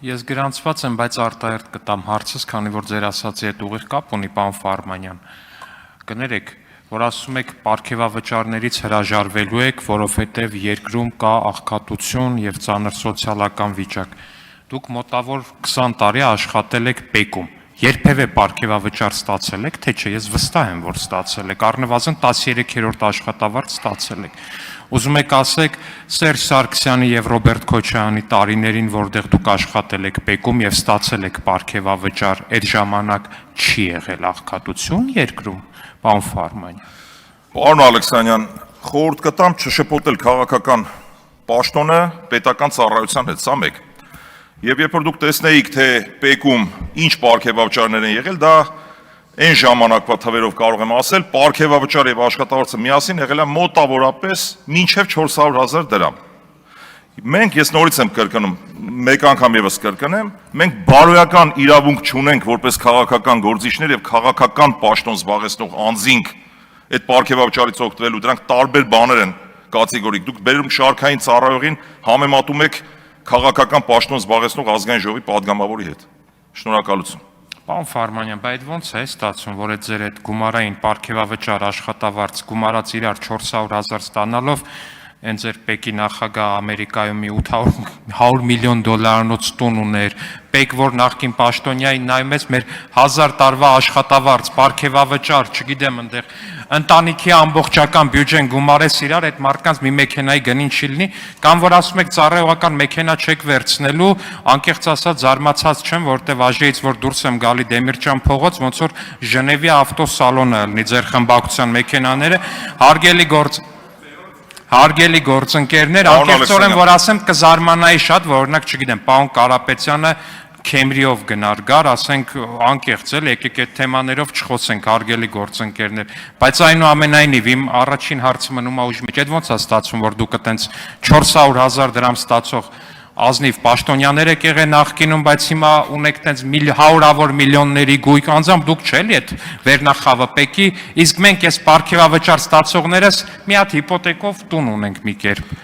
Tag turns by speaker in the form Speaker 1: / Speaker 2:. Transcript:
Speaker 1: Ես գրանցված եմ, բայց արտահերթ կտամ հարցս, քանի որ ձեր ասացի հետ ուղիղ կապ ունի, պարոն Ֆարմանյան։ Կներեք, որ ասում եք պարգևավճարներից հրաժարվելու եք, որովհետև երկրում կա աղքատություն եւ ծանր սոցիալական վիճակ։ Դուք մոտավոր 20 տարի աշխատել եք ՊԵԿ-ում։ Երբևէ պարգևավճար ստացել եք, թե չէ, ես վստահ եմ, որ ստացել եք, առնվազն 13-րդ աշխատավարձ ստացել եք։ Ուզում եք ասեք Սերժ Սարգսյանի եւ Ռոբերտ Քոչարյանի տարիներին, որտեղ դուք աշխատել եք ՊԵԿ-ում եւ ստացել եք պարգևավճար, այդ ժամանակ չի եղել աղքատություն երկրում, պարոն Ֆարմանյան։
Speaker 2: Պարոն Ալեքսանյան, խորհուրդ կտամ չշփոթել քաղաքական պաշտոնը պետական ծառայության հետ, սա մեկ։ Եվ երբ որ դուք տեսնեիք, թե ՊԵԿ-ում ինչ պարգևավճարներ են եղել, դա այն ժամանակվա թվերով կարող եմ ասել, պարգևավճար եւ աշխատավարձը միասին եղել է մոտավորապես մինչեւ 400,000 դրամ։ Մենք, ես նորից եմ կրկնում, մեկ անգամ եւս կրկնեմ, մենք բարոյական իրավունք չունենք որպես քաղաքական գործիչներ եւ քաղաքական պաշտոն զբաղեցնող անձինք այդ պարգևավճարից օգտվելու, դրանք տարբեր բաներ են կատեգորիկ։ Դուք բերում շարքային ծառայողին համեմատում եք քաղաքական պաշտոն զբաղեցնող ազգային ժողովի падգամավորի հետ։ Շնորհակալություն։
Speaker 1: Պարոն Ֆարմանյան, բայց այդ ոնց է ստացվում, որ այդ ձեր այդ գումարային պարգևավճար աշխատավարձ գումարած իրար 400,000 ստանալով այն ձեր ՊԵԿ-ի նախագահ Ամերիկայում մի 800 միլիոն դոլարանոց տուն ուներ, ՊԵԿ, որ նախկին պաշտոնյային նայում ես մեր 1000 տարվա աշխատավարձ, պարգևավճար, չգիտեմ, այնտեղ ընտանիքի ամբողջական բյուջեն գումարես իրար, այդ մարդկանց մի մեքենայի գնին չի լինի, կամ որ ասում եք ծառայողական մեքենա չեք վերցնելու, անկեղծ ասած զարմացած չեմ, որտեվ ԱԺ-ից որ դուրս եմ գալի Դեմիրճան փողոց, ոնց որ Ժնևի ավտոսալոնը լինի ձեր խմբակցության մեքենաները, հարգելի գործընկերներ, անկեղծորեն որ ասեմ կզարմանայի շատ, որ օրինակ չգիտեմ, պարոն Կարապետյանը Քեմրիով գնար գար, ասենք անկեղծ էլ, եկեք այդ թեմաներով չխոսենք, հարգելի գործընկերներ, բայց այնուամենայնիվ իմ առաջին հարցը մնում է ուժի մեջ, այդ ոնց է ստացվում, որ դուք այտենց 400,000 դրամ ստացող ազնիվ պաշտոնյաներ եք եղել նախկինում, բայց հիմա ունեք այտենց հարյուրավոր միլիոնների գույք, անձամբ դուք չէ՞, այդ վերնախավը ՊԵԿ-ի, իսկ մենք այս պարգևավճար ստացողներս մի հատ հիպոթեկով տուն ունենք մի կերպ։